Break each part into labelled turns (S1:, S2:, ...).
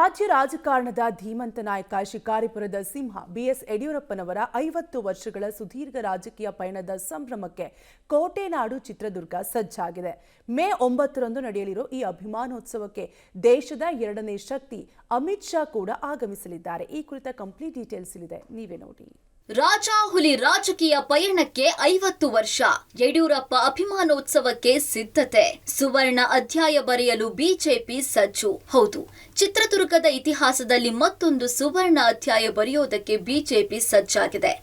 S1: ರಾಜ್ಯ ರಾಜಕಾರಣದ ಧೀಮಂತ ನಾಯಕ ಶಿಕಾರಿಪುರದ ಸಿಂಹ ಬಿಎಸ್ ಯಡಿಯೂರಪ್ಪನವರ 50 ವರ್ಷಗಳ ಸುದೀರ್ಘ ರಾಜಕೀಯ ಪಯಣದ ಸಂಭ್ರಮಕ್ಕೆ ಕೋಟೆನಾಡು ಚಿತ್ರದುರ್ಗ ಸಜ್ಜಾಗಿದೆ. ಮೇ 9ರಂದು ನಡೆಯಲಿರೋ ಈ ಅಭಿಮಾನೋತ್ಸವಕ್ಕೆ ದೇಶದ 2ನೇ ಶಕ್ತಿ ಅಮಿತ್ ಶಾ ಕೂಡ ಆಗಮಿಸಲಿದ್ದಾರೆ. ಈ ಕುರಿತ ಕಂಪ್ಲೀಟ್ ಡೀಟೇಲ್ಸ್ ಇಲ್ಲಿದೆ, ನೀವೇ ನೋಡಿ.
S2: ರಾಜಾಹುಲಿ ರಾಜಕೀಯ ಪಯಣಕ್ಕೆ 50 ವರ್ಷ. ಯಡಿಯೂರಪ್ಪ ಅಭಿಮಾನೋತ್ಸವಕ್ಕೆ ಸಿದ್ಧತೆ. ಸುವರ್ಣ ಅಧ್ಯಾಯ ಬರೆಯಲು ಬಿಜೆಪಿ ಸಜ್ಜು. ಹೌದು, ಚಿತ್ರದುರ್ಗದ ಇತಿಹಾಸದಲ್ಲಿ ಮತ್ತೊಂದು ಸುವರ್ಣ ಅಧ್ಯಾಯ ಬರೆಯೋದಕ್ಕೆ ಬಿಜೆಪಿ ಸಜ್ಜಾಗಿದೆ.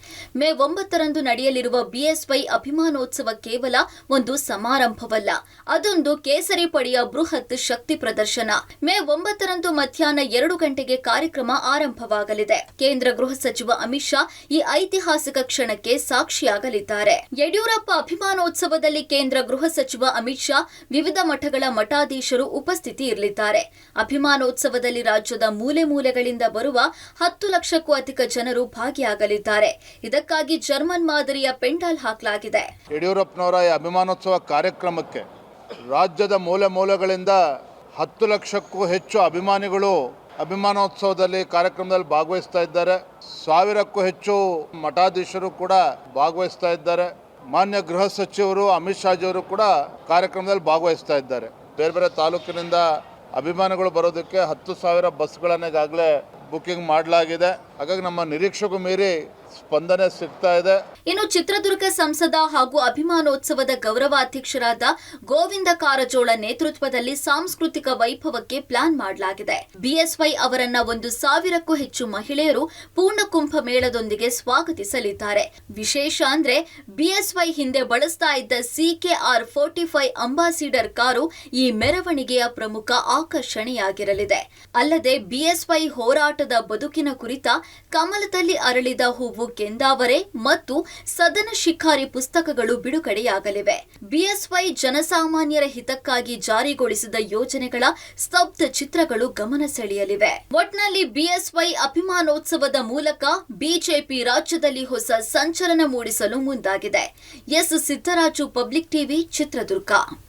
S2: ಮೇ 9ರಂದು ನಡೆಯಲಿರುವ ಬಿಎಸ್ವೈ ಅಭಿಮಾನೋತ್ಸವ ಕೇವಲ ಒಂದು ಸಮಾರಂಭವಲ್ಲ, ಅದೊಂದು ಕೇಸರಿ ಪಡೆಯ ಬೃಹತ್ ಶಕ್ತಿ ಪ್ರದರ್ಶನ. ಮೇ 9ರಂದು ಮಧ್ಯಾಹ್ನ 2 ಗಂಟೆಗೆ ಕಾರ್ಯಕ್ರಮ ಆರಂಭವಾಗಲಿದೆ. ಕೇಂದ್ರ ಗೃಹ ಸಚಿವ ಅಮಿತ್ ಶಾ ಈ ಐತಿಹಾಸಿಕ ಕ್ಷಣಕ್ಕೆ ಸಾಕ್ಷಿಯಾಗಲಿದ್ದಾರೆ. ಯಡಿಯೂರಪ್ಪ ಅಭಿಮಾನೋತ್ಸವದಲ್ಲಿ ಕೇಂದ್ರ ಗೃಹ ಸಚಿವ ಅಮಿತ್ ಶಾ, ವಿವಿಧ ಮಠಗಳ ಮಠಾಧೀಶರು ಉಪಸ್ಥಿತಿ ಇರಲಿದ್ದಾರೆ. ಅಭಿಮಾನೋತ್ಸವದಲ್ಲಿ ರಾಜ್ಯದ ಮೂಲೆ ಮೂಲೆಗಳಿಂದ ಬರುವ 10 ಲಕ್ಷಕ್ಕೂ ಅಧಿಕ ಜನರು ಭಾಗಿಯಾಗಲಿದ್ದಾರೆ. ಇದಕ್ಕಾಗಿ ಜರ್ಮನ್ ಮಾದರಿಯ ಪೆಂಡಾಲ್ ಹಾಕಲಾಗಿದೆ.
S3: ಯಡಿಯೂರಪ್ಪನವರ ಈ ಅಭಿಮಾನೋತ್ಸವ ಕಾರ್ಯಕ್ರಮಕ್ಕೆ ರಾಜ್ಯದ ಮೂಲೆ ಮೂಲೆಗಳಿಂದ 10 ಲಕ್ಷಕ್ಕೂ ಹೆಚ್ಚು ಅಭಿಮಾನಿಗಳು ಅಭಿಮಾನೋತ್ಸವದಲ್ಲಿ ಕಾರ್ಯಕ್ರಮದಲ್ಲಿ ಭಾಗವಹಿಸ್ತಾ ಇದ್ದಾರೆ. 1000ಕ್ಕೂ ಹೆಚ್ಚು ಮಠಾಧೀಶರು ಕೂಡ ಭಾಗವಹಿಸ್ತಾ ಇದ್ದಾರೆ. ಮಾನ್ಯ ಗೃಹ ಸಚಿವರು ಅಮಿತ್ ಶಾಜಿಯವರು ಕೂಡ ಕಾರ್ಯಕ್ರಮದಲ್ಲಿ ಭಾಗವಹಿಸ್ತಾ ಇದ್ದಾರೆ. ಬೇರೆ ಬೇರೆ ತಾಲೂಕಿನಿಂದ ಅಭಿಮಾನಿಗಳು ಬರೋದಕ್ಕೆ 10,000 ಬಸ್ಗಳನ್ನು ಈಗಾಗಲೇ ಬುಕಿಂಗ್ ಮಾಡಲಾಗಿದೆ. ಹಾಗಾಗಿ ನಮ್ಮ ನಿರೀಕ್ಷೆಗೂ ಮೀರಿ ಸ್ಪಂದನೆ ಸಿಗ್ತಾ ಇದೆ.
S2: ಇನ್ನು ಚಿತ್ರದುರ್ಗ ಸಂಸದ ಹಾಗೂ ಅಭಿಮಾನೋತ್ಸವದ ಗೌರವಾಧ್ಯಕ್ಷರಾದ ಗೋವಿಂದ ಕಾರಜೋಳ ನೇತೃತ್ವದಲ್ಲಿ ಸಾಂಸ್ಕೃತಿಕ ವೈಭವಕ್ಕೆ ಪ್ಲಾನ್ ಮಾಡಲಾಗಿದೆ. ಬಿಎಸ್ವೈ ಅವರನ್ನ 1,000ಕ್ಕೂ ಹೆಚ್ಚು ಮಹಿಳೆಯರು ಪೂರ್ಣ ಕುಂಭ ಮೇಳದೊಂದಿಗೆ ಸ್ವಾಗತಿಸಲಿದ್ದಾರೆ. ವಿಶೇಷ ಅಂದ್ರೆ ಬಿಎಸ್ವೈ ಹಿಂದೆ ಬಳಸ್ತಾ ಇದ್ದ CKR 45 ಅಂಬಾಸಿಡರ್ ಕಾರು ಈ ಮೆರವಣಿಗೆಯ ಪ್ರಮುಖ ಆಕರ್ಷಣೆಯಾಗಿರಲಿದೆ. ಅಲ್ಲದೆ ಬಿಎಸ್ವೈ ಹೋರಾಟದ ಬದುಕಿನ ಕುರಿತ ಕಮಲದಲ್ಲಿ ಅರಳಿದ ಹೂವು, ಕೆಂದಾವರೆ ಮತ್ತು ಸದನ ಶಿಖಾರಿ ಪುಸ್ತಕಗಳು ಬಿಡುಗಡೆಯಾಗಲಿವೆ. ಬಿಎಸ್ವೈ ಜನಸಾಮಾನ್ಯರ ಹಿತಕ್ಕಾಗಿ ಜಾರಿಗೊಳಿಸಿದ ಯೋಜನೆಗಳ ಸ್ತಬ್ಧ ಚಿತ್ರಗಳು ಗಮನ ಸೆಳೆಯಲಿವೆ. ಒಟ್ನಲ್ಲಿ ಬಿಎಸ್ವೈ ಅಭಿಮಾನೋತ್ಸವದ ಮೂಲಕ ಬಿಜೆಪಿ ರಾಜ್ಯದಲ್ಲಿ ಹೊಸ ಸಂಚಲನ ಮೂಡಿಸಲು ಮುಂದಾಗಿದೆ. S Siddaraju, public TV, Chitradurga.